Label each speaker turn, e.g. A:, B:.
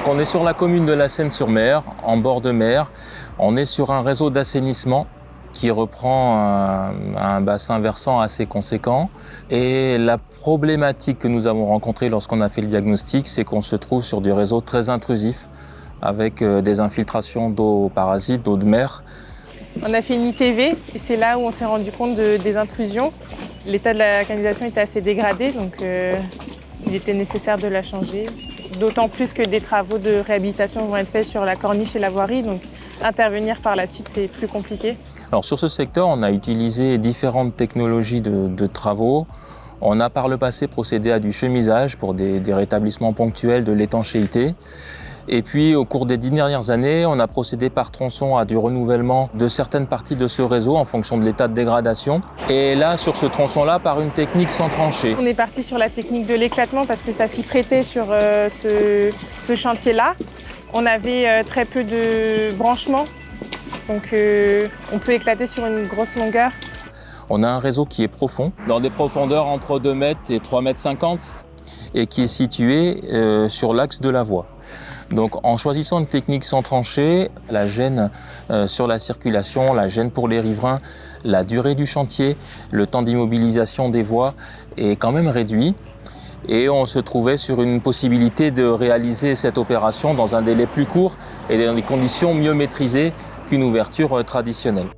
A: On est sur la commune de La Seyne-sur-Mer, en bord de mer. On est sur un réseau d'assainissement qui reprend un bassin versant assez conséquent. Et la problématique que nous avons rencontrée lorsqu'on a fait le diagnostic, c'est qu'on se trouve sur du réseau très intrusif, avec des infiltrations d'eau parasite, d'eau de mer.
B: On a fait une ITV et c'est là où on s'est rendu compte des intrusions. L'état de la canalisation était assez dégradé, donc il était nécessaire de la changer. D'autant plus que des travaux de réhabilitation vont être faits sur la corniche et la voirie, donc intervenir par la suite, c'est plus compliqué.
A: Alors sur ce secteur, on a utilisé différentes technologies de travaux. On a par le passé procédé à du chemisage pour des rétablissements ponctuels de l'étanchéité. Et puis au cours des 10 dernières années, on a procédé par tronçon à du renouvellement de certaines parties de ce réseau en fonction de l'état de dégradation. Et là, sur ce tronçon-là, par une technique sans tranchée.
B: On est parti sur la technique de l'éclatement parce que ça s'y prêtait sur ce chantier-là. On avait très peu de branchements, donc on peut éclater sur une grosse longueur.
A: On a un réseau qui est profond, dans des profondeurs entre 2 mètres et 3,50 mètres, et qui est situé sur l'axe de la voie. Donc en choisissant une technique sans tranchée, la gêne sur la circulation, la gêne pour les riverains, la durée du chantier, le temps d'immobilisation des voies est quand même réduit. Et on se trouvait sur une possibilité de réaliser cette opération dans un délai plus court et dans des conditions mieux maîtrisées qu'une ouverture traditionnelle.